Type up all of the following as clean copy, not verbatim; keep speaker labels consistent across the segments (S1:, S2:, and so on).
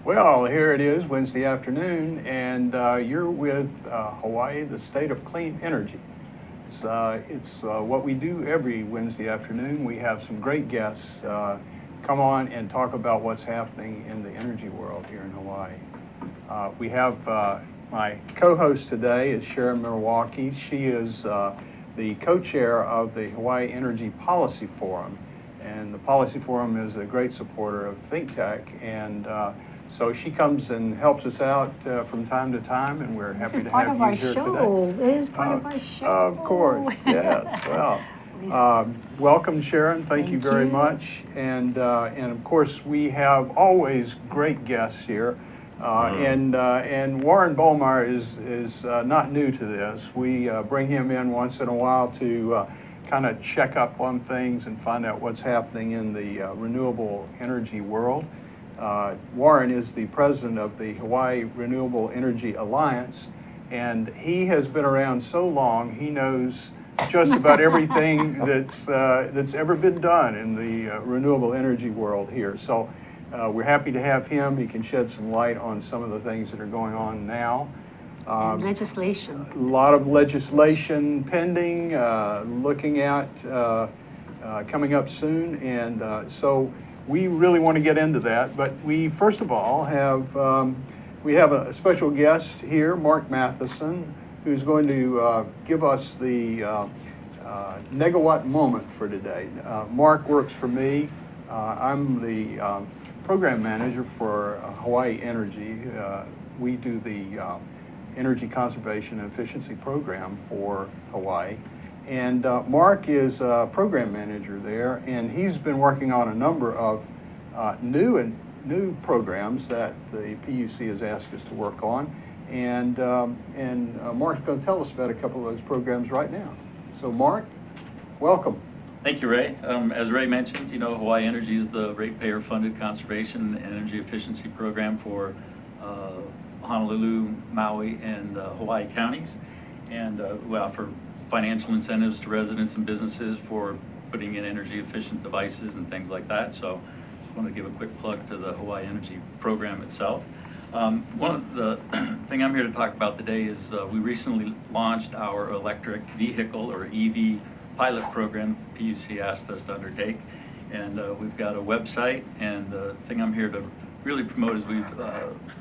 S1: Well, here it is, Wednesday afternoon, and you're with Hawaii, the state of clean energy. It's what we do every Wednesday afternoon. We have some great guests come on and talk about what's happening in the energy world here in Hawaii. We have my co-host today is Sharon Moriwaki. She is the co-chair of the Hawaii Energy Policy Forum, and the Policy Forum is a great supporter of ThinkTech, and so she comes and helps us out from time to time, and we're happy to have you here today.
S2: It is part of our show.
S1: Of course, yes. Well, welcome, Sharon. Thank you very much. And of course, we have always great guests here. And Warren Bollmeier is not new to this. We bring him in once in a while to kind of check up on things and find out what's happening in the renewable energy world. Warren is the president of the Hawaii Renewable Energy Alliance, and he has been around so long, he knows just about everything that's ever been done in the renewable energy world here. So we're happy to have him. He can shed some light on some of the things that are going on now.
S2: Legislation.
S1: A lot of legislation pending, looking at coming up soon, and so we really want to get into that. But we first of all have we have a special guest here, Mark Matheson, who's going to give us the negawatt moment for today. Mark works for me. I'm the program manager for Hawaii Energy. We do the Energy Conservation and Efficiency Program for Hawaii. And Mark is a program manager there, and he's been working on a number of new programs that the PUC has asked us to work on. And Mark's going to tell us about a couple of those programs right now. So Mark, welcome.
S3: Thank you, Ray. As Ray mentioned, you know, Hawaii Energy is the ratepayer-funded conservation and energy efficiency program for Honolulu, Maui, and Hawaii counties. And we offer financial incentives to residents and businesses for putting in energy efficient devices and things like that. So just want to give a quick plug to the Hawaii Energy program itself. One of the thing I'm here to talk about today is we recently launched our electric vehicle or EV pilot program PUC asked us to undertake, and we've got a website, and the thing I'm here to really promote is we've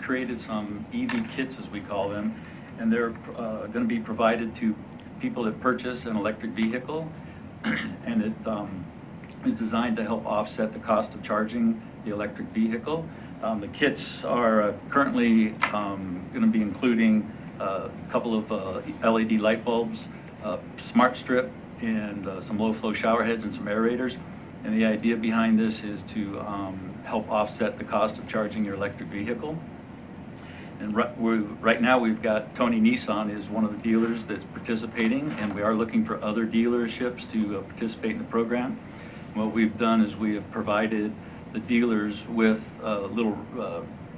S3: created some EV kits, as we call them, and they're going to be provided to people that purchase an electric vehicle, and it is designed to help offset the cost of charging the electric vehicle. The kits are currently going to be including a couple of LED light bulbs, smart strip, and some low-flow shower heads and some aerators. And the idea behind this is to help offset the cost of charging your electric vehicle. And right now we've got Tony Nissan is one of the dealers that's participating, and we are looking for other dealerships to participate in the program. What we've done is we have provided the dealers with little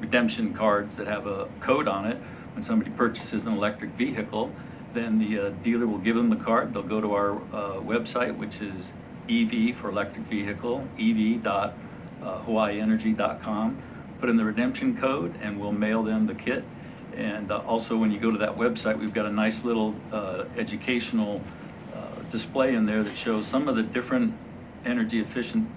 S3: redemption cards that have a code on it. When somebody purchases an electric vehicle, then the dealer will give them the card. They'll go to our website, which is EV for electric vehicle, ev.hawaiienergy.com. Put in the redemption code, and we'll mail them the kit. And also, when you go to that website, we've got a nice little educational display in there that shows some of the different energy efficient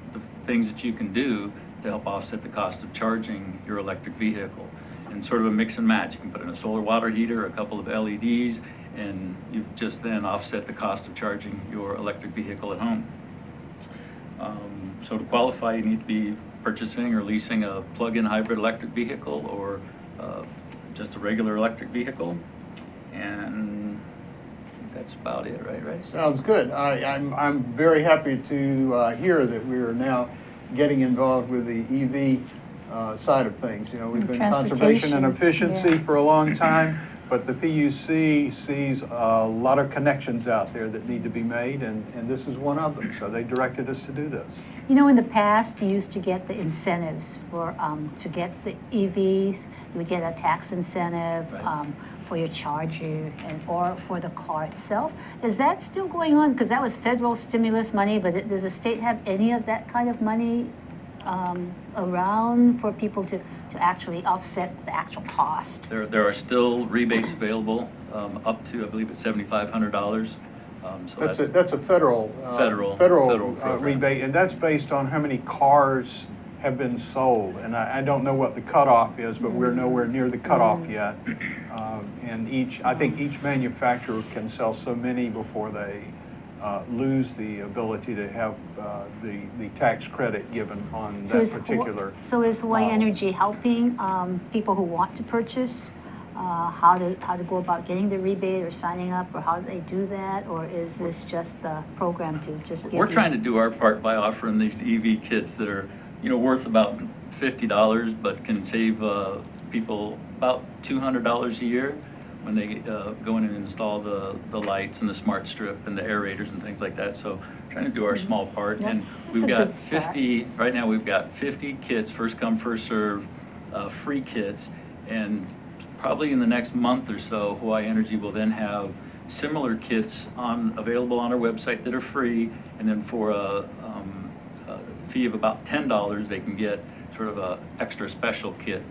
S3: things that you can do to help offset the cost of charging your electric vehicle. And sort of a mix and match. You can put in a solar water heater, a couple of LEDs, and you've just then offset the cost of charging your electric vehicle at home. So to qualify, you need to be purchasing or leasing a plug-in hybrid electric vehicle or just a regular electric vehicle. And I think that's about it, right, Ray?
S1: Sounds good. I'm very happy to hear that we are now getting involved with the EV side of things. You know, we've been conservation and efficiency for a long time, but the PUC sees a lot of connections out there that need to be made, and this is one of them. So they directed us to do this.
S2: You know, in the past, you used to get the incentives for to get the EVs. You would get a tax incentive for your charger or for the car itself. Is that still going on? Because that was federal stimulus money, but does the state have any of that kind of money around for people to actually offset the actual cost?
S3: There are still rebates available, up to, I believe it's $7,500. So
S1: That's a federal
S3: Federal program.
S1: rebate, and that's based on how many cars have been sold. And I don't know what the cutoff is, but we're nowhere near the cutoff yet. And I think each manufacturer can sell so many before they lose the ability to have the tax credit given on that particular.
S2: So is Hawaii
S1: model.
S2: Energy helping people who want to purchase how to go about getting the rebate or signing up, or how do they do that, or is this just the program to just give?
S3: We're trying to do our part by offering these EV kits that are, worth about $50, but can save people about $200 a year when they go in and install the lights and the smart strip and the aerators and things like that. So trying to do our small part. And we've got 50, right now we've got 50 kits, first come, first serve, free kits. And probably in the next month or so, Hawaii Energy will then have similar kits available on our website that are free. And then for a fee of about $10, they can get sort of a extra special kit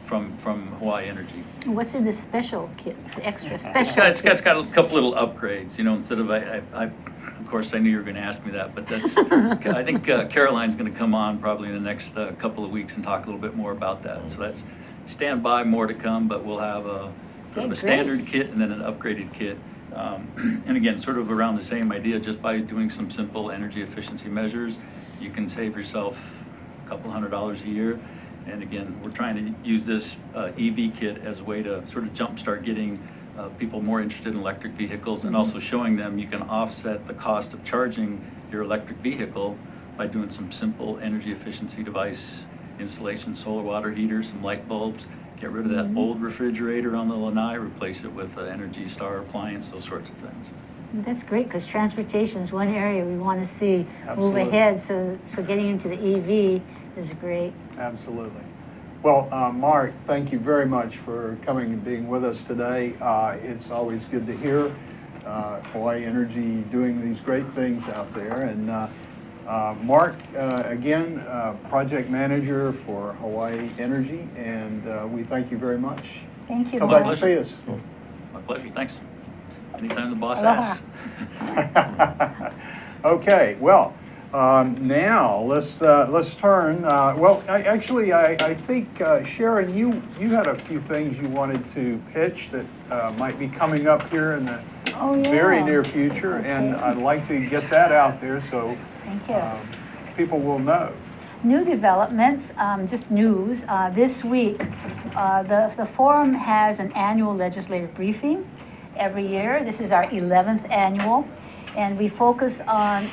S3: from Hawaii Energy.
S2: What's in this special kit, the extra special?
S3: It's got a couple little upgrades, instead of, of course, I knew you were going to ask me that, but that's, I think Caroline's going to come on probably in the next couple of weeks and talk a little bit more about that. So that's, stand by, more to come, but we'll have a standard kit and then an upgraded kit. And again, sort of around the same idea, just by doing some simple energy efficiency measures, you can save yourself a couple $100 a year. And again, we're trying to use this EV kit as a way to sort of jumpstart getting people more interested in electric vehicles, and also showing them you can offset the cost of charging your electric vehicle by doing some simple energy efficiency device installation, solar water heaters, some light bulbs, get rid of that old refrigerator on the lanai, replace it with an Energy Star appliance, those sorts of things.
S2: That's great, because transportation is one area we want to see move
S1: Absolutely.
S2: ahead. So getting into the EV is great.
S1: Absolutely. Well, Mark, thank you very much for coming and being with us today. It's always good to hear Hawaii Energy doing these great things out there. And Mark, again, project manager for Hawaii Energy, and we thank you very much.
S2: Thank you.
S1: Come
S2: Mark.
S1: back and see us.
S3: My pleasure, thanks. Anytime the boss
S2: Aloha.
S3: asks.
S1: Okay, well, now let's turn. I think Sharon, you had a few things you wanted to pitch that might be coming up here in the very near future, and I'd like to get that out there so
S2: Thank you.
S1: People will know.
S2: New developments, just news. This week, the forum has an annual legislative briefing every year. This is our 11th annual, and we focus on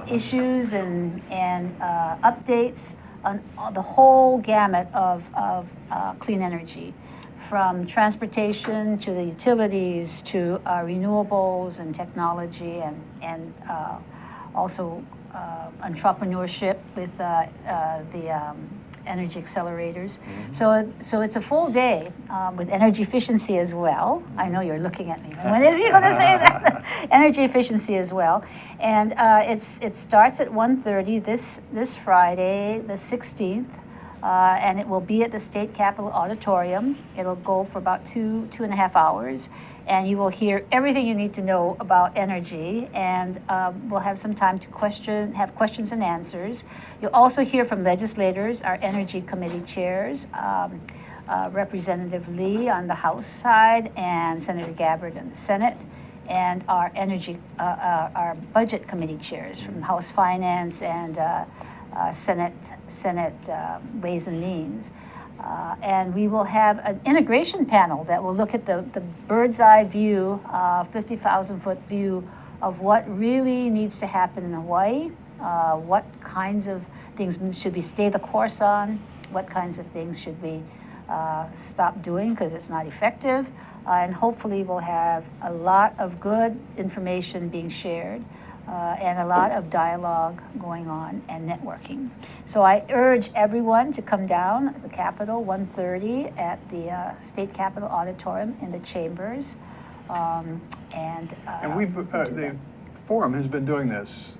S2: issues and updates on the whole gamut of clean energy, from transportation to the utilities to renewables and technology, and also entrepreneurship with the energy accelerators. So it's a full day with energy efficiency as well. I know you're looking at me. When is he going to say that? Energy efficiency as well. And it starts at 1:30 this Friday, the 16th. And it will be at the State Capitol Auditorium. It'll go for about two and a half hours. And you will hear everything you need to know about energy, and we'll have some time to have questions and answers. You'll also hear from legislators, our Energy Committee chairs, Representative Lee on the House side, and Senator Gabbard on the Senate, and our our Budget Committee chairs from House Finance and Senate Ways and Means. And we will have an integration panel that will look at the bird's eye view, 50,000-foot view of what really needs to happen in Hawaii, what kinds of things should we stay the course on, what kinds of things should we stop doing because it's not effective, and hopefully we'll have a lot of good information being shared. And a lot of dialogue going on and networking. So I urge everyone to come down at the Capitol, 1:30 at the State Capitol Auditorium in the chambers. And
S1: we've the forum has been doing this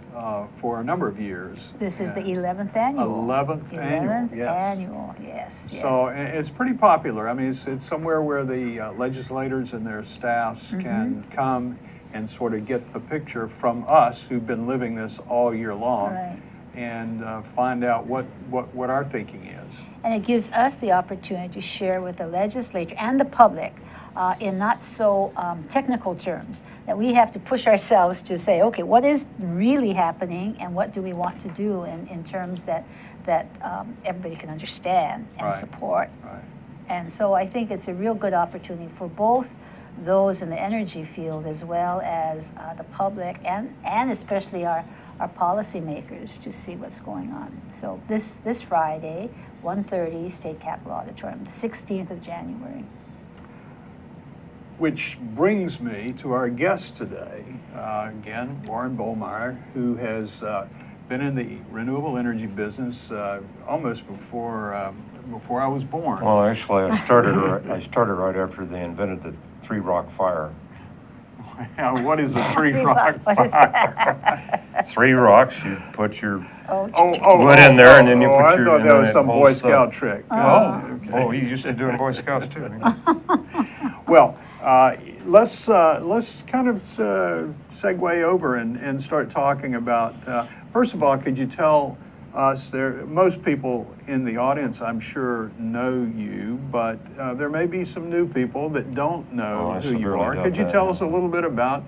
S1: for a number of years.
S2: This is the
S1: And
S2: 11th annual.
S1: 11th annual,
S2: 11th
S1: yes.
S2: annual, yes, yes.
S1: So it's pretty popular. I mean, it's somewhere where the legislators and their staffs can come and sort of get the picture from us who've been living this all year long.
S2: Right.
S1: And find out what our thinking is.
S2: And it gives us the opportunity to share with the legislature and the public in not so technical terms, that we have to push ourselves to say, okay, what is really happening and what do we want to do in terms that everybody can understand and
S1: Right.
S2: support.
S1: Right.
S2: And so I think it's a real good opportunity for both those in the energy field as well as the public and especially our policymakers to see what's going on. So this Friday, 1:30, State Capitol Auditorium, the 16th of January.
S1: Which brings me to our guest today, again, Warren Bollmeier, who has been in the renewable energy business almost before I was born.
S4: Well, actually, I started right after they invented the Three Rock Fire.
S1: What is a three rock
S2: What is
S1: fire?
S2: that?
S4: 3 rocks, you put your
S2: Oh,
S4: wood in there, and then you put
S1: I
S4: your.
S1: thought
S4: and
S1: that
S4: then
S1: was
S4: it
S1: some Boy
S4: holds
S1: Scout
S4: up.
S1: trick.
S4: Oh, you used to do in Boy Scouts too.
S1: Well, let's kind of segue over and start talking about. First of all, could you tell us most people in the audience, I'm sure, know you, but there may be some new people that don't know
S4: I
S1: who you
S4: severely
S1: are.
S4: doubt
S1: Could you
S4: that,
S1: tell
S4: yeah.
S1: us a little bit about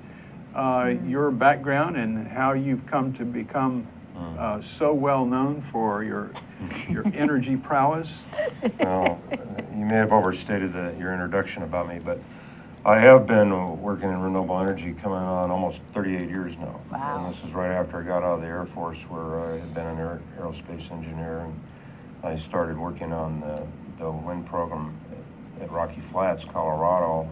S1: your background and how you've come to become so well known for your energy prowess?
S4: Well, you may have overstated your introduction about me, but I have been working in renewable energy coming on almost 38 years now.
S2: Wow.
S4: And this is right after I got out of the Air Force, where I had been an aerospace engineer, and I started working on the wind program at Rocky Flats, Colorado,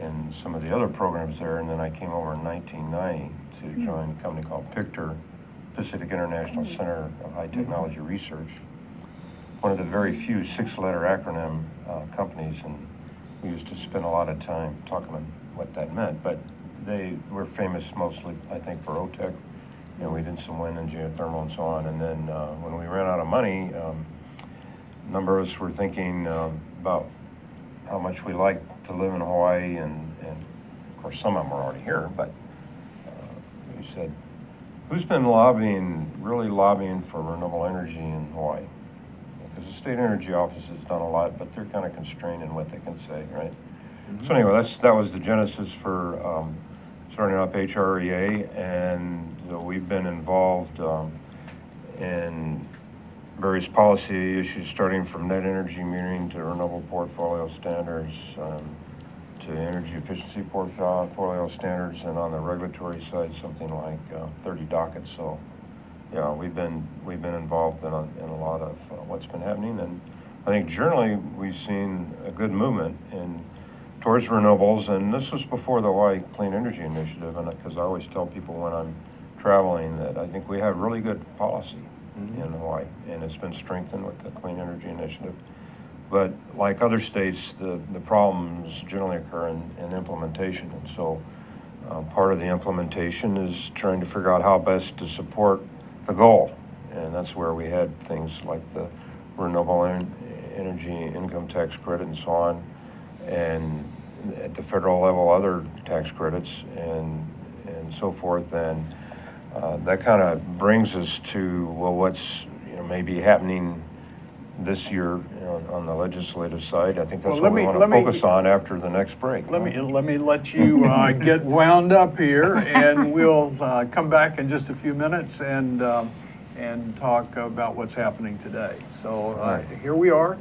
S4: and some of the other programs there. And then I came over in 1990 to join a company called PICTER, Pacific International Center of High Technology Research, one of the very few 6-letter acronym companies, and we used to spend a lot of time talking about what that meant. But they were famous mostly, I think, for OTEC, and we did some wind and geothermal and so on. And then when we ran out of money, a number of us were thinking about how much we liked to live in Hawaii, and of course some of them were already here, but we said, who's been really lobbying for renewable energy in Hawaii? Because the state energy office has done a lot, but they're kind of constrained in what they can say, right? So anyway, that was the genesis for starting up HREA, and we've been involved in various policy issues, starting from net energy metering to renewable portfolio standards, to energy efficiency portfolio standards, and on the regulatory side, something like 30 dockets. So, yeah, we've been involved in a lot of what's been happening, and I think generally we've seen a good movement towards renewables. And this was before the Hawaii Clean Energy Initiative, and because I always tell people when I'm traveling that I think we have really good policy in Hawaii, and it's been strengthened with the Clean Energy Initiative. But like other states, the problems generally occur in implementation, and so part of the implementation is trying to figure out how best to support the goal, and that's where we had things like the renewable energy income tax credit and so on, and at the federal level other tax credits and so forth. And that kind of brings us to, well, what's maybe happening this year on the legislative side. I think that's what we want to focus on after the next break.
S1: Let me let you get wound up here, and we'll come back in just a few minutes and talk about what's happening today. So here we are,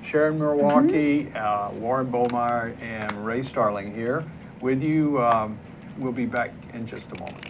S1: Sharon Moriwaki, Warren Bollmeier, and Ray Starling here with you. We'll be back in just a moment.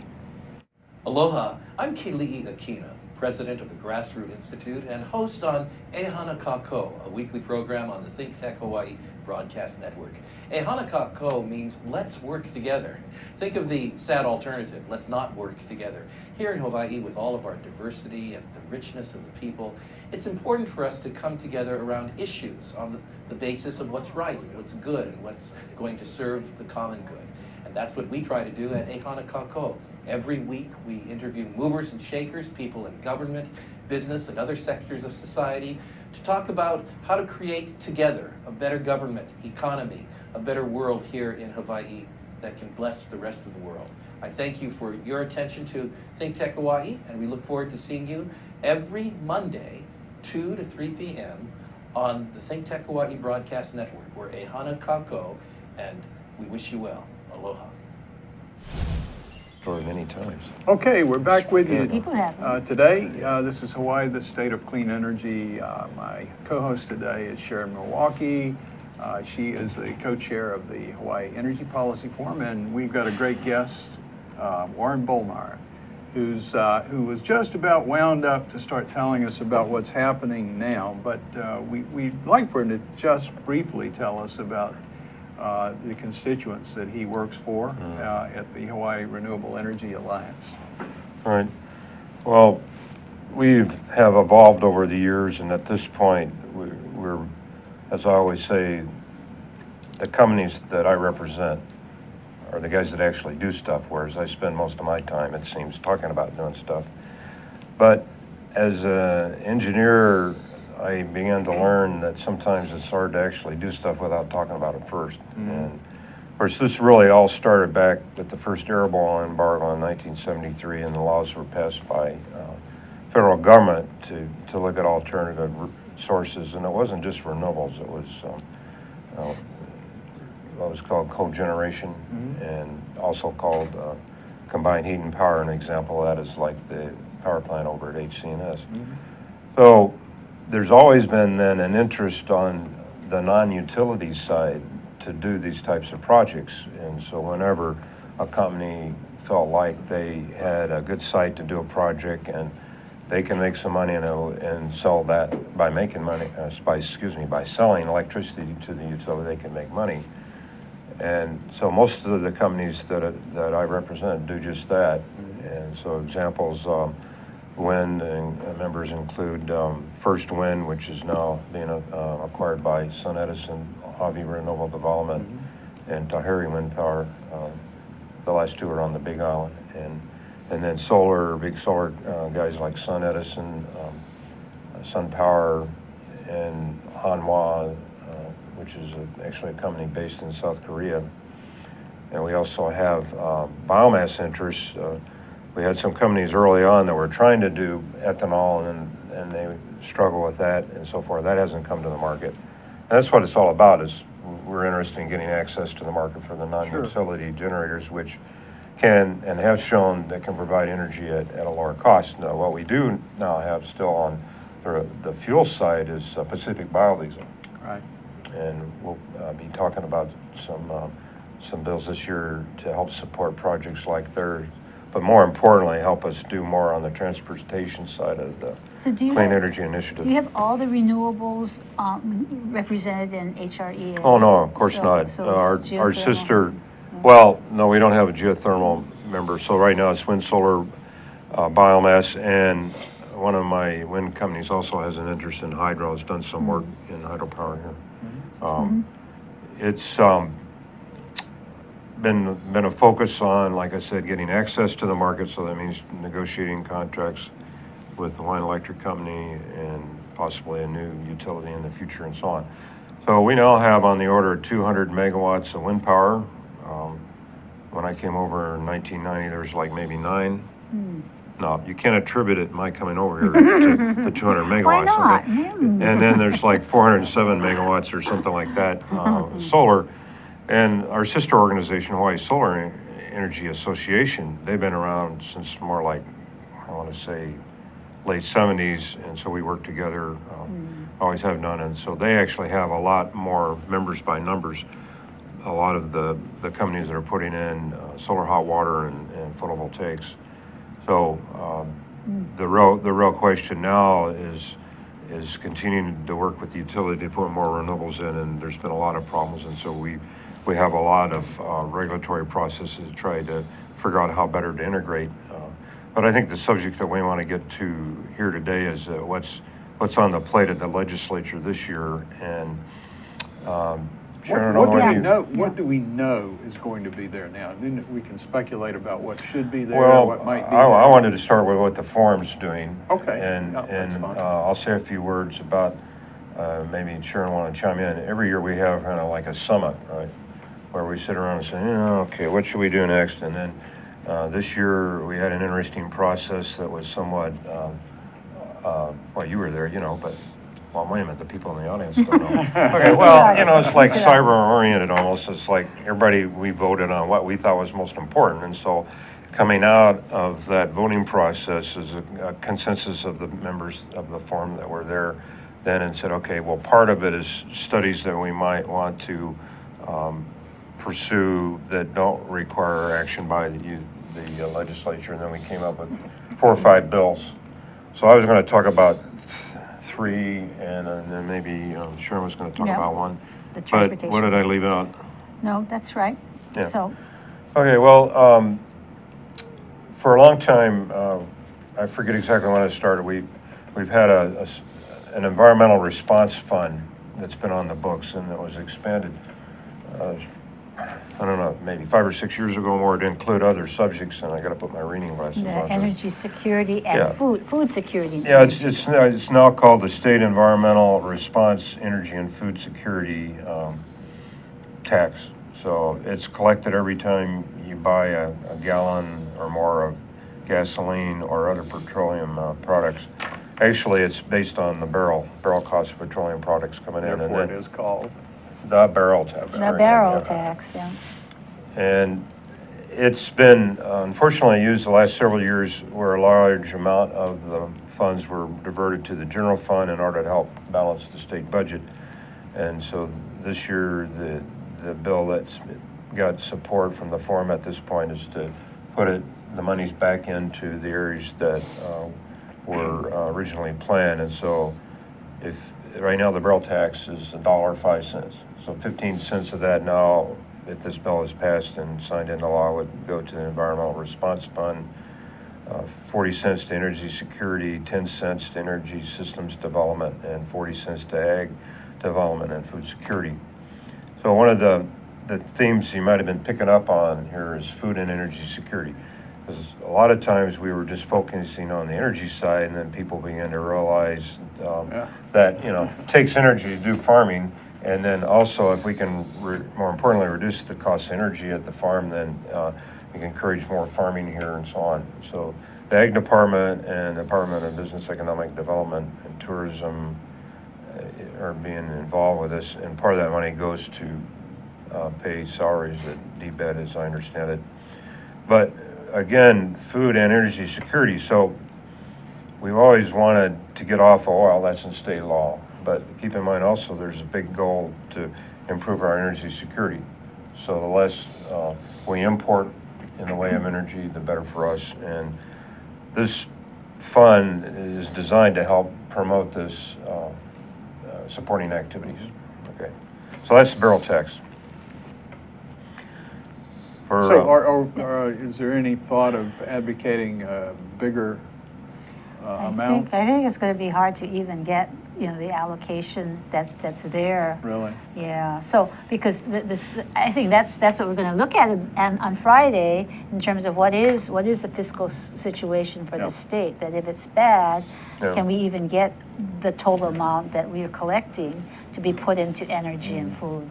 S5: Aloha, I'm Keli'i Akina, president of the Grassroot Institute and host on Ehana Kako, a weekly program on the ThinkTech Hawaii broadcast network. Ehana Kako means let's work together. Think of the sad alternative, let's not work together. Here in Hawaii, with all of our diversity and the richness of the people, it's important for us to come together around issues on the basis of what's right, and what's good, and what's going to serve the common good. And that's what we try to do at Ehana Kako. Every week, we interview movers and shakers, people in government, business, and other sectors of society to talk about how to create together a better government, economy, a better world here in Hawaii that can bless the rest of the world. I thank you for your attention to ThinkTech Hawaii, and we look forward to seeing you every Monday, 2 to 3 p.m. on the ThinkTech Hawaii Broadcast Network. We're Ehana Kako, and we wish you well. Aloha.
S4: Story many times.
S1: Okay, we're back with you
S2: People have.
S1: today. This is Hawaii, the state of clean energy. My co-host today is Sharon Moriwaki. She is the co-chair of the Hawaii Energy Policy Forum, and we've got a great guest, Warren Bollmeier, who was just about wound up to start telling us about what's happening now, but we'd like for him to just briefly tell us about the constituents that he works for at the Hawaii Renewable Energy Alliance.
S4: All right. Well, we have evolved over the years, and at this point, we're, as I always say, the companies that I represent are the guys that actually do stuff, whereas I spend most of my time, it seems, talking about doing stuff. But as an engineer, I began to learn that sometimes it's hard to actually do stuff without talking about it first.
S1: Mm-hmm.
S4: And of course, this really all started back with the first arable embargo in 1973, and the laws were passed by federal government to look at alternative sources. And it wasn't just renewables, it was what was called cogeneration, and also called combined heat and power. An example of that is like the power plant over at HCNS. So there's always been then an interest on the non-utility side to do these types of projects. And so whenever a company felt like they had a good site to do a project and they can make some money and sell that by making money, by selling electricity to the utility, they can make money. And so most of the companies that I represent do just that. And so examples, wind and members include First Wind, which is now being acquired by Sun Edison, Hawaii Renewable Development, and Tahiri Wind Power. The last two are on the Big Island. And then solar, big solar guys like Sun Edison, Sun Power, and Hanwha, which is actually a company based in South Korea. And we also have biomass interests. We had some companies early on that were trying to do ethanol, and they struggle with that and so forth. That hasn't come to the market. And that's what it's all about, is we're interested in getting access to the market for the non-utility generators, which can and have shown that can provide energy at a lower cost. Now, what we do now have still on the fuel side is Pacific Biodiesel.
S1: Right.
S4: And we'll be talking about some bills this year to help support projects like theirs, but more importantly, help us do more on the transportation side of the Clean Energy Initiative.
S2: Do you have all the renewables represented in HRE?
S4: Oh, no, of course not.
S2: So
S4: Our sister, well, no, we don't have a geothermal member. So right now it's wind, solar, biomass, and one of my wind companies also has an interest in hydro. Has done some work in hydropower here. It's been a focus on, like I said, getting access to the market. So that means negotiating contracts with the Hawaiian Electric Company and possibly a new utility in the future and so on. So we now have on the order of 200 megawatts of wind power. When I came over in 1990, there was like maybe 9. No, you can't attribute it, my coming over here, to 200 megawatts.
S2: Why not?
S4: Okay? And then there's like 407 megawatts or something like that, solar. And our sister organization, Hawaii Solar Energy Association, they've been around since more like, I want to say, late 70s. And so we work together, always have done. And so they actually have a lot more members by numbers. A lot of the companies that are putting in solar hot water and photovoltaics. So the real question now is continuing to work with the utility to put more renewables in, and there's been a lot of problems, and so we have a lot of regulatory processes to try to figure out how better to integrate. But I think the subject that we want to get to here today is what's on the plate of the legislature this year, and Sharon,
S1: What
S4: I'll
S1: do
S4: let
S1: we
S4: you.
S1: know, what do we know is going to be there now? Then we can speculate about what should be there,
S4: Well,
S1: what might be
S4: I
S1: there.
S4: wanted to start with what the forum's doing.
S1: Okay,
S4: And,
S1: yeah, that's
S4: and
S1: fine.
S4: I'll say a few words about, maybe Sharon want to chime in. Every year we have kind of like a summit, right? Where we sit around and say, okay, what should we do next? And then this year we had an interesting process that was somewhat, well, you were there, but, well, wait a minute, the people in the audience don't know. Okay, well, it's like cyber-oriented almost. It's like everybody, we voted on what we thought was most important. And so coming out of that voting process is a consensus of the members of the forum that were there then and said, okay, well, part of it is studies that we might want to pursue that don't require action by the legislature. And then we came up with 4 or 5 bills. So I was going to talk about 3, and then maybe Sharon was going to talk
S2: Yeah.
S4: about 1.
S2: The
S4: But
S2: transportation.
S4: what did I leave out?
S2: No, that's right.
S4: Yeah.
S2: So,
S4: Okay, well, for a long time, I forget exactly when it started, we've had an environmental response fund that's been on the books, and that was expanded, I don't know, maybe 5 or 6 years ago more, to include other subjects, and I gotta put my reading glasses
S2: the
S4: on.
S2: energy security and
S4: Yeah.
S2: food security.
S4: Yeah, it's now called the State Environmental Response Energy and Food Security tax. So it's collected every time you buy a gallon or more of gasoline or other petroleum products. Actually, it's based on the barrel cost of petroleum products coming in.
S1: Therefore,
S4: And
S1: it
S4: then
S1: is called.
S4: the barrel tax.
S2: The barrel tax, yeah.
S4: And it's been unfortunately used the last several years where a large amount of the funds were diverted to the general fund in order to help balance the state budget. And so this year, the bill that's got support from the forum at this point is to put the monies back into the areas that were originally planned. And so right now the barrel tax is $1.05. So 15 cents of that now, if this bill is passed and signed into law, would go to the Environmental Response Fund, 40 cents to energy security, 10 cents to energy systems development, and 40 cents to ag development and food security. So one of the themes you might have been picking up on here is food and energy security. Because a lot of times we were just focusing on the energy side, and then people began to realize that it takes energy to do farming, and then also if we can more importantly reduce the cost of energy at the farm, then we can encourage more farming here and so on. So the Ag Department and Department of Business, Economic Development and Tourism are being involved with this, and part of that money goes to pay salaries at DBED, as I understand it. But again, food and energy security. So we've always wanted to get off of oil. That's in state law. But keep in mind also there's a big goal to improve our energy security. So the less we import in the way of energy, the better for us. And this fund is designed to help promote this supporting activities. Okay, so that's the barrel tax.
S1: So is there any thought of advocating a bigger amount?
S2: I think it's going to be hard to even get, the allocation that's there.
S1: Really?
S2: Yeah. So because I think that's what we're going to look at on Friday in terms of what is the fiscal situation for the state. That if it's bad, can we even get the total amount that we are collecting to be put into energy and food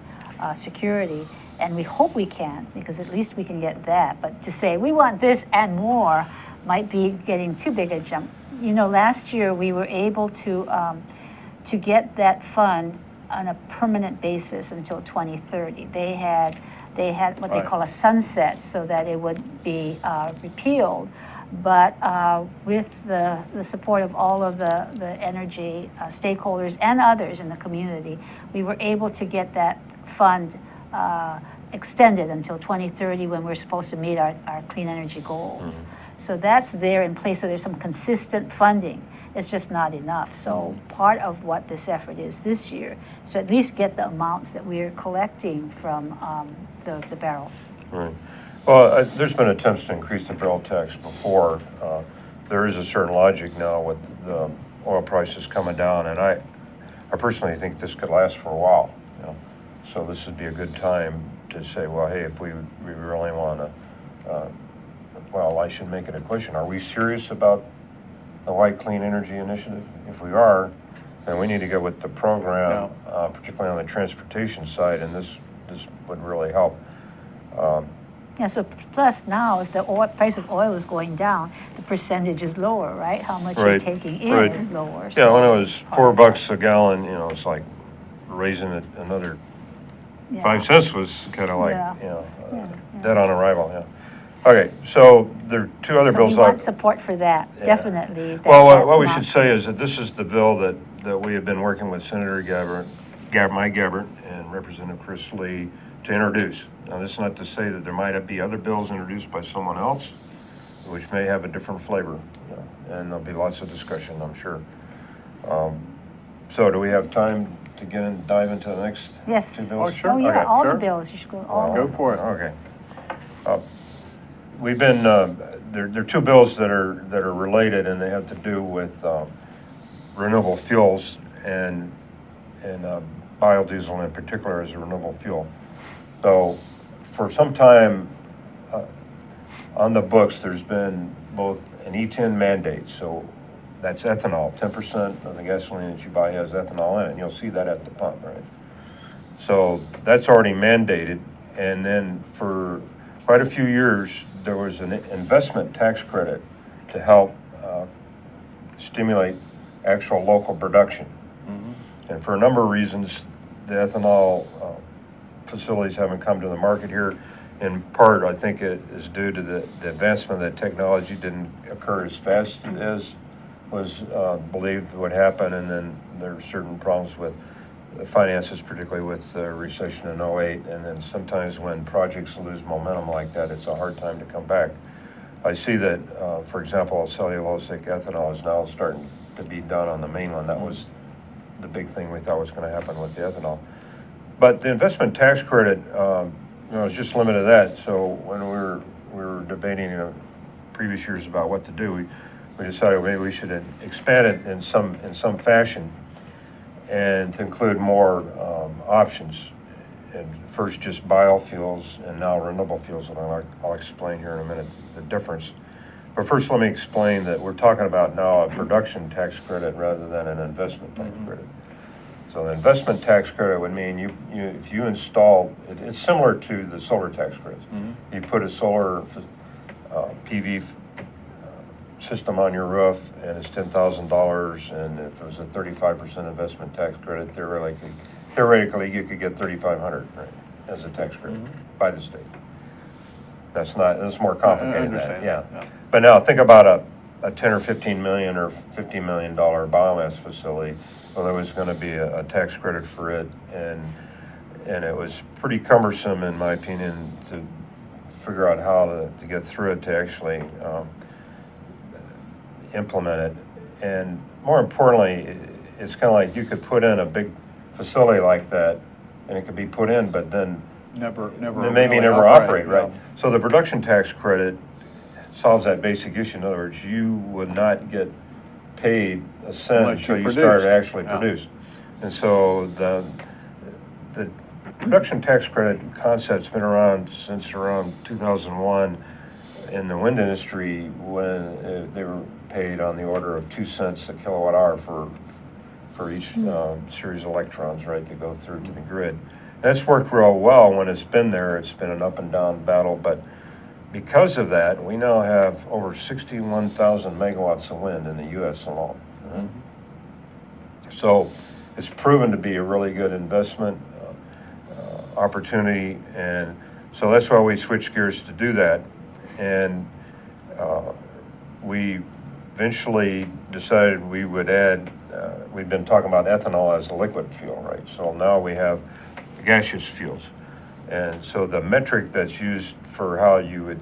S2: security? And we hope we can, because at least we can get that. But to say we want this and more might be getting too big a jump. Last year we were able to get that fund on a permanent basis until 2030. They had what they call a sunset, so that it would be repealed. But with the support of all of the energy stakeholders and others in the community, we were able to get that fund extended until 2030, when we're supposed to meet our clean energy goals. So that's there in place, so there's some consistent funding. It's just not enough. So part of what this effort is this year, so at least get the amounts that we're collecting from the barrel.
S4: Right. Well, there's been attempts to increase the barrel tax before. There is a certain logic now with the oil prices coming down, and I personally think this could last for a while. So this would be a good time to say, well, hey, if we really want to, well, I should make it a question. Are we serious about the White Clean Energy Initiative? If we are, then we need to get with the program, particularly on the transportation side, and this would really help.
S2: Yeah, so plus now, if the price of oil is going down, the percentage is lower, right? How much you're
S4: Right,
S2: taking in
S4: right.
S2: is lower.
S4: Yeah,
S2: so
S4: when it was
S2: part of
S4: $4 a gallon, you know, it's like raising it another
S2: that.
S4: 5 cents was kind of like,
S2: Yeah.
S4: you know,
S2: Yeah.
S4: dead on arrival, yeah. Okay, so there are two other
S2: So
S4: bills.
S2: we want support for that,
S4: Yeah.
S2: definitely.
S4: Well,
S2: that
S4: what we
S2: amount.
S4: should say is that this is the bill that we have been working with Senator Mike Gabbard and Representative Chris Lee to introduce. Now, this is not to say that there might be other bills introduced by someone else, which may have a different flavor, you know, and there'll be lots of discussion, I'm sure. So do we have time to dive into the next
S2: Yes.
S4: two bills?
S1: Oh, sure.
S2: Oh, yeah,
S4: Okay.
S2: all
S1: Sure.
S2: the bills, you should go all
S1: Go
S2: of
S1: for it.
S4: Okay. We've been, there are two bills that are related, and they have to do with renewable fuels and biodiesel in particular as a renewable fuel. So for some time on the books, there's been both an E10 mandate, so that's ethanol. 10% of the gasoline that you buy has ethanol in it, and you'll see that at the pump, right? So that's already mandated, and then for quite a few years, there was an investment tax credit to help stimulate actual local production. And for a number of reasons, the ethanol facilities haven't come to the market here. In part, I think it is due to the advancement of the technology didn't occur as fast as was believed would happen, and then there are certain problems with the finances, particularly with the recession in '08, and then sometimes when projects lose momentum like that, it's a hard time to come back. I see that, for example, cellulosic ethanol is now starting to be done on the mainland. That was the big thing we thought was going to happen with the ethanol. But the investment tax credit, is just limited to that. So when we were debating previous years about what to do, we decided maybe we should expand it in some fashion and to include more options. And first just biofuels and now renewable fuels, and I'll explain here in a minute the difference. But first let me explain that we're talking about now a production tax credit rather than an investment tax credit. So the investment tax credit would mean if you install, it's similar to the solar tax credits. You put a solar PV system on your roof and it's $10,000, and if it was a 35% investment tax credit, theoretically you could get $3,500, right, as a tax credit by the state. That's more complicated than that, yeah. But now think about a 10 or 15 million or $50 million biomass facility. Well, there was going to be a tax credit for it, and it was pretty cumbersome, in my opinion, to figure out how to get through it to actually implement it. And more importantly, it's kind of like you could put in a big facility like that, and it could be put in, but then
S1: Never
S4: operate, right? So the production tax credit solves that basic issue. In other words, you would not get paid a cent
S1: Unless you
S4: until you
S1: produced.
S4: started actually produced. And so the production tax credit concept's been around since around 2001 in the wind industry, when they were paid on the order of 2 cents a kilowatt hour for each series of electrons, right, to go through to the grid. That's worked real well when it's been there. It's been an up and down battle, but because of that, we now have over 61,000 megawatts of wind in the U.S. alone. So it's proven to be a really good investment opportunity, and so that's why we switched gears to do that. And we eventually decided we would add, we've been talking about ethanol as a liquid fuel, right? So now we have gaseous fuels. And so the metric that's used for how you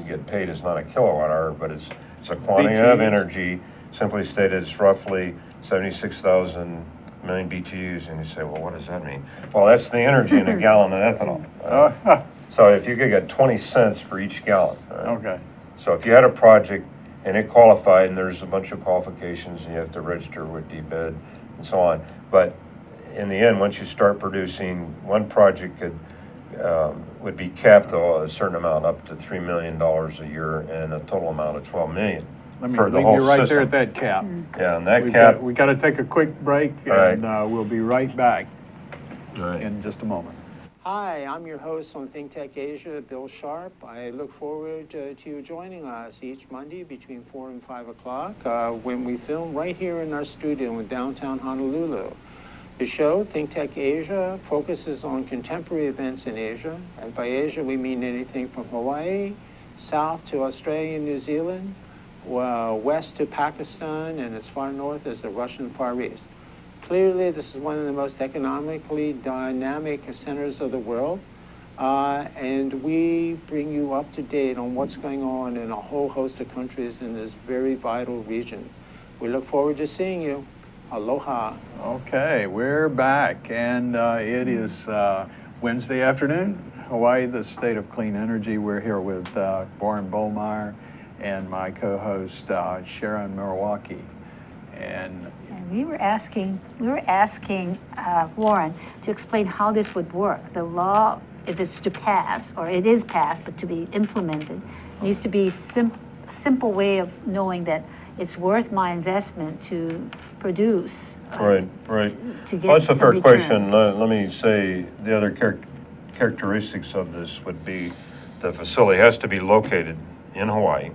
S4: get paid is not a kilowatt hour, but it's a quantity of energy. Simply stated, it's roughly 76,000 million BTUs. And you say, well, what does that mean? Well, that's the energy in a gallon of ethanol. So if you could get 20 cents for each gallon. Right?
S1: Okay.
S4: So if you had a project and it qualified, and there's a bunch of qualifications, and you have to register with DBED and so on. But in the end, once you start producing, one project would be capped though a certain amount up to $3 million a year and a total amount of $12 million
S1: Let me
S4: for the
S1: leave
S4: whole
S1: you right
S4: system.
S1: there at that cap.
S4: Yeah, and that
S1: We
S4: cap.
S1: got to take a quick break,
S4: Right.
S1: and we'll be right back
S4: Right.
S1: in just a moment.
S6: Hi, I'm your host on ThinkTech Asia, Bill Sharp. I look forward to you joining us each Monday between 4 and 5 o'clock when we film right here in our studio in downtown Honolulu. The show, ThinkTech Asia, focuses on contemporary events in Asia. And by Asia, we mean anything from Hawaii, south to Australia and New Zealand, west to Pakistan, and as far north as the Russian Far East. Clearly, this is one of the most economically dynamic centers of the world, and we bring you up to date on what's going on in a whole host of countries in this very vital region. We look forward to seeing you. Aloha.
S1: Okay, we're back, and it is Wednesday afternoon. Hawaii, the state of clean energy. We're here with Warren Bollmeier and my co-host Sharon Moriwaki. And
S2: we were asking Warren to explain how this would work. The law, if it's to pass, or it is passed, but to be implemented, needs to be a simple way of knowing that it's worth my investment to produce.
S4: Right.
S2: To get
S4: Well, that's a
S2: some
S4: fair
S2: return.
S4: question. Let me say the other characteristics of this would be the facility has to be located in Hawaii,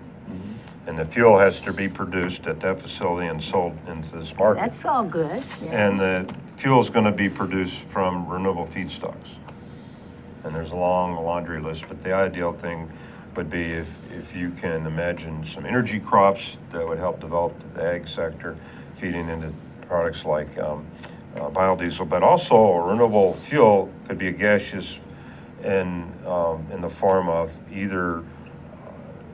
S4: and the fuel has to be produced at that facility and sold into this market.
S2: That's all good. Yeah.
S4: And the fuel is going to be produced from renewable feedstocks. And there's a long laundry list, but the ideal thing would be if you can imagine some energy crops that would help develop the ag sector, feeding into products like biodiesel, but also renewable fuel could be a gaseous in the form of either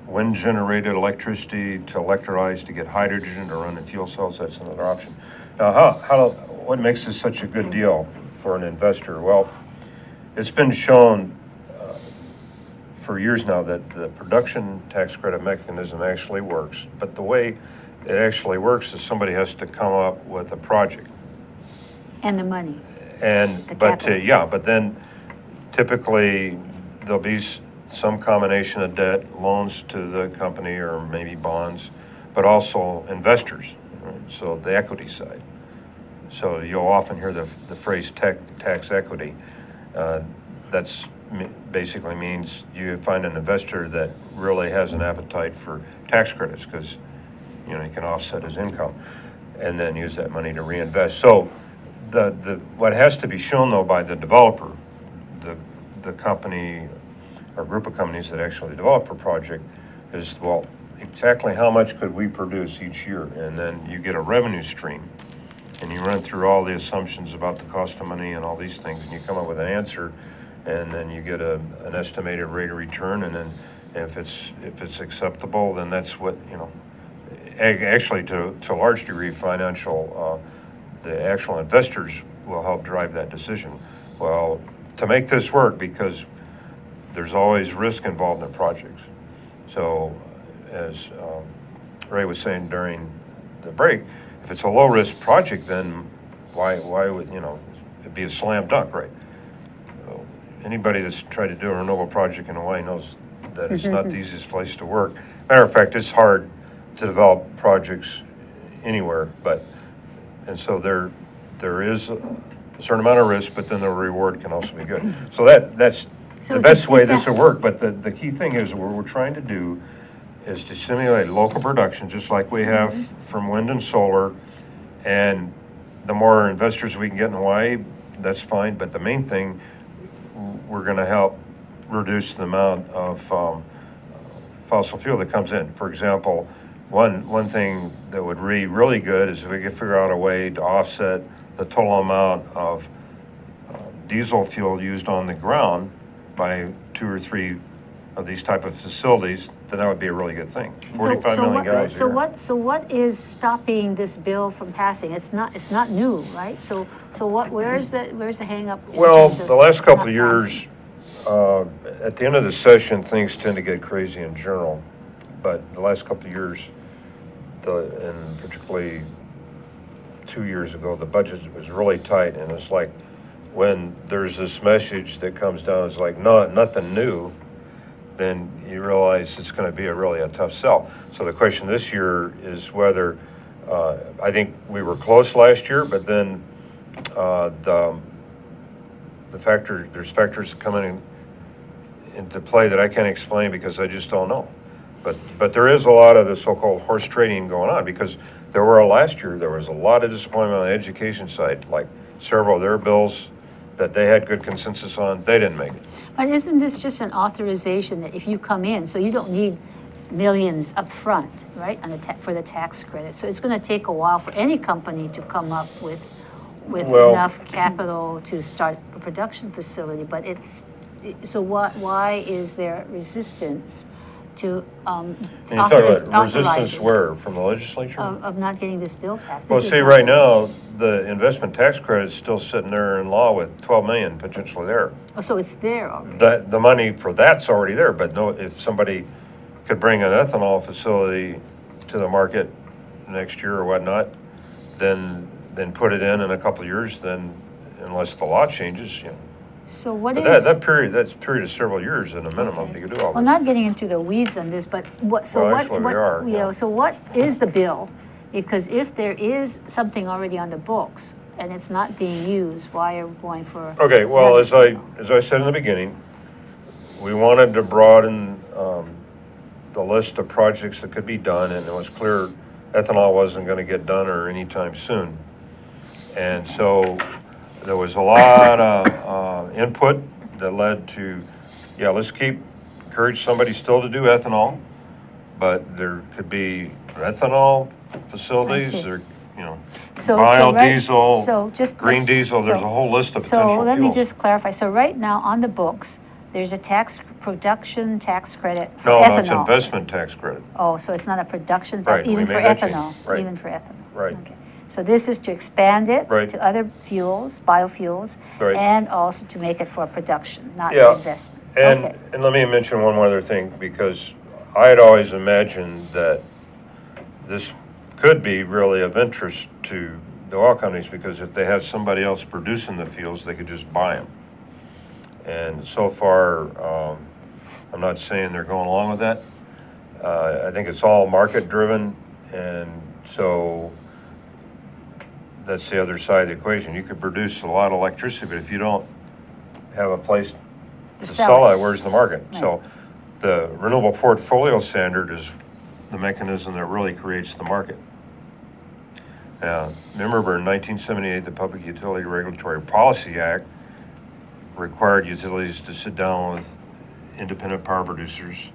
S4: wind-generated electricity to electrolyze to get hydrogen to run in fuel cells. That's another option. Now, what makes this such a good deal for an investor? Well, it's been shown for years now that the production tax credit mechanism actually works, but the way it actually works is somebody has to come up with a project.
S2: And the money.
S4: But then typically there'll be some combination of debt, loans to the company or maybe bonds, but also investors, right? So the equity side. So you'll often hear the phrase tax equity. That's basically means you find an investor that really has an appetite for tax credits because he can offset his income and then use that money to reinvest. So what has to be shown though by the developer, the company or group of companies that actually develop a project is, well, exactly how much could we produce each year? And then you get a revenue stream and you run through all the assumptions about the cost of money and all these things and you come up with an answer, and then you get an estimated rate of return, and then if it's acceptable, then that's what, actually to a large degree financial, the actual investors will help drive that decision. Well, to make this work, because there's always risk involved in projects. So as Ray was saying during the break, if it's a low risk project, then why would, it'd be a slam dunk, right? Anybody that's tried to do a renewable project in Hawaii knows that it's not the easiest place to work. Matter of fact, it's hard to develop projects anywhere, and so there is a certain amount of risk, but then the reward can also be good. So that's the best way this will work. But the key thing is what we're trying to do is to simulate local production, just like we have from wind and solar. And the more investors we can get in Hawaii, that's fine. But the main thing, we're going to help reduce the amount of fossil fuel that comes in. For example, one thing that would be really good is if we could figure out a way to offset the total amount of diesel fuel used on the ground by 2 or 3 of these type of facilities, then that would be a really good thing. 45 million gallons a year.
S2: So what is stopping this bill from passing? It's not new, right? So where's the hang up?
S4: Well, the last couple of years, at the end of the session, things tend to get crazy in general. But the last couple of years, and particularly 2 years ago, the budget was really tight, and it's like when there's this message that comes down, it's like nothing new, then you realize it's going to be a tough sell. So the question this year is whether, I think we were close last year, but then there's factors coming into play that I can't explain because I just don't know. But there is a lot of the so-called horse trading going on, because last year there was a lot of disappointment on the education side, like several of their bills that they had good consensus on, they didn't make it.
S2: But isn't this just an authorization that if you come in, so you don't need millions up front, right, on for the tax credit? So it's going to take a while for any company to come up with enough capital to start a production facility. But so why is there resistance to
S4: And you talk about resistance
S2: authorizing
S4: where? From the legislature?
S2: of not getting this bill passed?
S4: Well,
S2: This is
S4: see,
S2: not-
S4: right now, the investment tax credit is still sitting there in law with 12 million potentially there.
S2: Oh, so it's there already.
S4: The money for that's already there, but no, if somebody could bring an ethanol facility to the market next year or whatnot, then put it in a couple of years, then unless the law changes, you know.
S2: So what
S4: But
S2: is?
S4: that's a period of several years at a minimum,
S2: Okay.
S4: you could do all
S2: Well,
S4: that.
S2: not getting into the weeds on this, but what, so
S4: Well,
S2: what,
S4: actually, we are,
S2: you know,
S4: yeah.
S2: so what is the bill? Because if there is something already on the books and it's not being used, why are we going for?
S4: Okay, well,
S2: another
S4: as
S2: bill?
S4: I said in the beginning, we wanted to broaden the list of projects that could be done, and it was clear ethanol wasn't going to get done or anytime soon. And so there was a lot of input that led to, yeah, let's encourage somebody still to do ethanol, but there could be ethanol facilities,
S2: see.
S4: or, you know,
S2: So
S4: biodiesel,
S2: so just
S4: green diesel, there's a whole list of potential
S2: So
S4: fuels.
S2: let me just clarify. So right now on the books, there's a production tax credit for
S4: No,
S2: ethanol.
S4: it's investment tax credit.
S2: Oh, so it's not a production
S4: Right,
S2: tax,
S4: we
S2: even for
S4: made that change.
S2: ethanol,
S4: Right.
S2: even for ethanol.
S4: Right.
S2: Okay. So this is to expand it
S4: Right.
S2: to other fuels, biofuels,
S4: Right.
S2: and also to make it for production, not
S4: Yeah.
S2: for investment.
S4: And,
S2: Okay.
S4: and let me mention one more other thing, because I had always imagined that this could be really of interest to the oil companies, because if they have somebody else producing the fuels, they could just buy them. And so far, I'm not saying they're going along with that. I think it's all market driven, and so that's the other side of the equation. You could produce a lot of electricity, but if you don't have a place to sell it, where's the market?
S2: Right.
S4: So the Renewable Portfolio Standard is the mechanism that really creates the market. Remember in 1978, the Public Utility Regulatory Policy Act required utilities to sit down with independent power producers,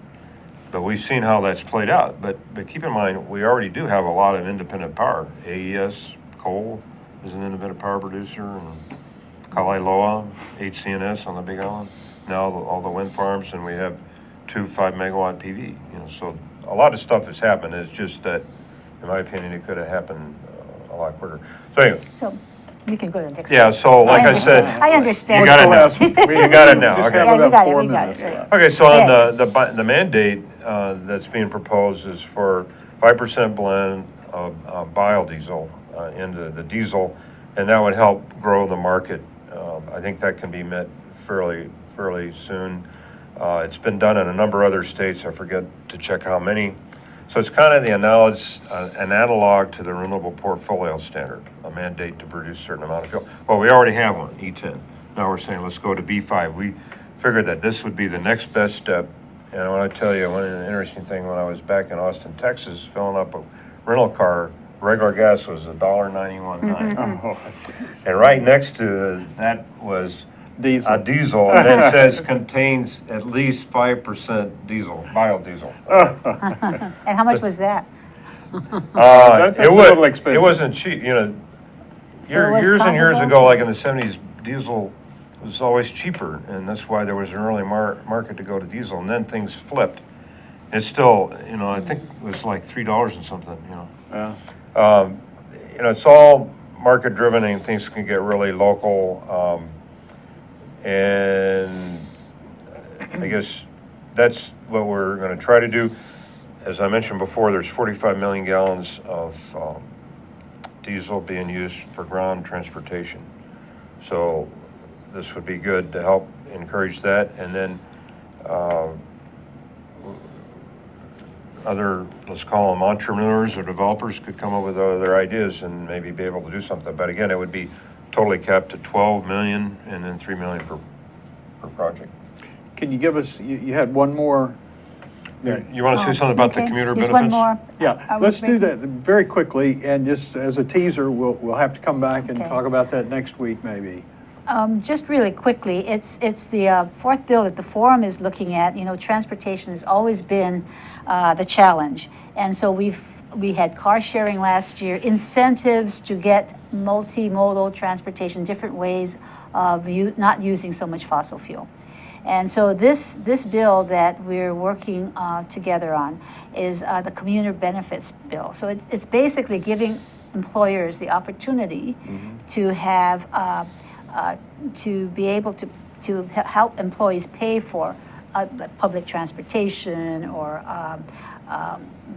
S4: but we've seen how that's played out. But keep in mind, we already do have a lot of independent power. AES Coal is an independent power producer, and Kalailoa, HCNS on the Big Island, now all the wind farms, and we have 2 5-megawatt PV. You know, so a lot of stuff has happened. It's just that, in my opinion, it could have happened a lot quicker. So anyway,
S2: So we can go to the next.
S4: yeah.
S2: one.
S4: So like I said,
S2: I understand.
S4: you got it
S1: Last
S4: now.
S1: one.
S4: You got it now.
S1: Just
S4: Okay.
S1: have
S2: Yeah, we
S1: about
S2: got it,
S1: 4
S2: we got
S1: minutes
S2: it, right.
S1: left.
S4: Okay, so
S2: Okay.
S4: on the mandate that's being proposed is for 5% blend of biodiesel into the diesel, and that would help grow the market. I think that can be met fairly soon. It's been done in a number of other states. I forget to check how many. So it's kind of the an analog to the Renewable Portfolio Standard, a mandate to produce a certain amount of fuel. Well, we already have one, E10. Now we're saying let's go to B5. We figured that this would be the next best step. And I want to tell you one interesting thing. When I was back in Austin, Texas, filling up a rental car, regular gas was $1.91.
S1: Oh,
S4: And right next to that was
S1: Diesel.
S4: a diesel, and it says contains at least 5% biodiesel.
S2: And how much was that?
S1: That's a little expensive.
S4: It wasn't cheap, you know.
S2: So it was
S4: Years and years
S2: comparable?
S4: ago, like in the 70s, diesel was always cheaper, and that's why there was an early market to go to diesel, and then things flipped. It's still, you know, I think it was like $3 and something, you know.
S1: Yeah.
S4: You know, it's all market driven, and things can get really local. And I guess that's what we're going to try to do. As I mentioned before, there's 45 million gallons of diesel being used for ground transportation. So this would be good to help encourage that. And then other, let's call them entrepreneurs or developers, could come up with other ideas and maybe be able to do something. But again, it would be totally capped at 12 million and then 3 million per project.
S1: Can you give us, you had one more?
S4: You want to say something about the
S2: Okay.
S4: commuter
S2: There's
S4: benefits?
S2: one more.
S1: Yeah,
S2: Are we
S1: let's do
S2: breaking?
S1: that very quickly, and just as a teaser, we'll have to come back and
S2: Okay.
S1: talk about that next week, maybe.
S2: Just really quickly, it's the fourth bill that the forum is looking at. You know, transportation has always been the challenge, and so we had car sharing last year, incentives to get multimodal transportation, different ways of not using so much fossil fuel. And so this bill that we're working together on is the commuter benefits bill. So it's basically giving employers the opportunity to have to be able to help employees pay for public transportation or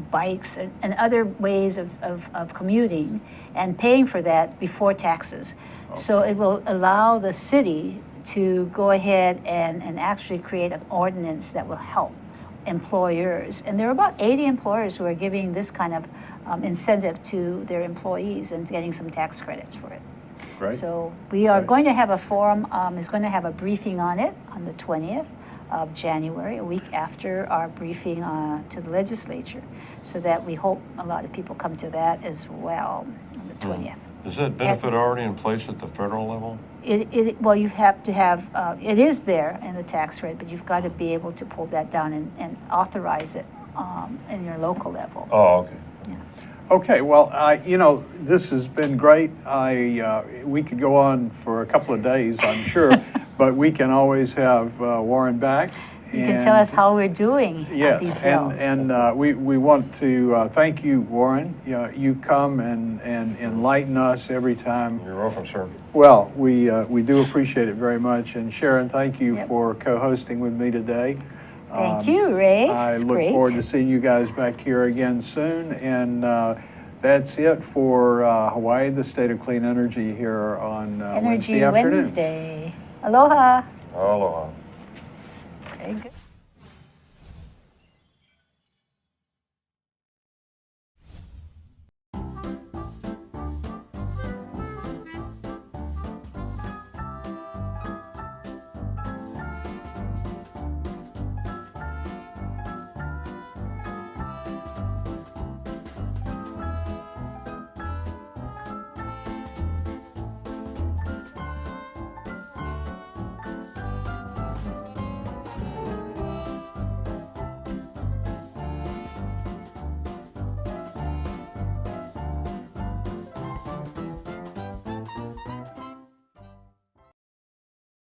S2: bikes and other ways of commuting, and paying for that before taxes. Okay. So it will allow the city to go ahead and actually create an ordinance that will help employers. And there are about 80 employers who are giving this kind of incentive to their employees and getting some tax credits for it.
S1: Right.
S2: So we are
S1: Right.
S2: going to have a forum, is going to have a briefing on it on the 20th of January, a week after our briefing to the legislature, so that we hope a lot of people come to that as well on the 20th.
S4: Is that benefit already in place at the federal level?
S2: Well, you have to have, it is there in the tax rate, but you've got to be able to pull that down and authorize it in your local level.
S4: Oh, okay.
S2: Yeah.
S1: Okay, well, you know, this has been great. We could go on for a couple of days, I'm sure, but we can always have Warren back.
S2: You can tell us how we're doing on
S1: Yes,
S2: these bills.
S1: and we want to thank you, Warren. You come and enlighten us every time.
S4: You're welcome, sir.
S1: Well, we do appreciate it very much. And Sharon, thank you
S2: Yep.
S1: for co-hosting with me today.
S2: Thank you, Ray.
S1: I
S2: It's
S1: look
S2: great.
S1: forward to seeing you guys back here again soon. And that's it for Hawaii, the State of Clean Energy here on
S2: Energy
S1: Wednesday afternoon.
S2: Wednesday. Aloha.
S4: Aloha.
S2: Very good.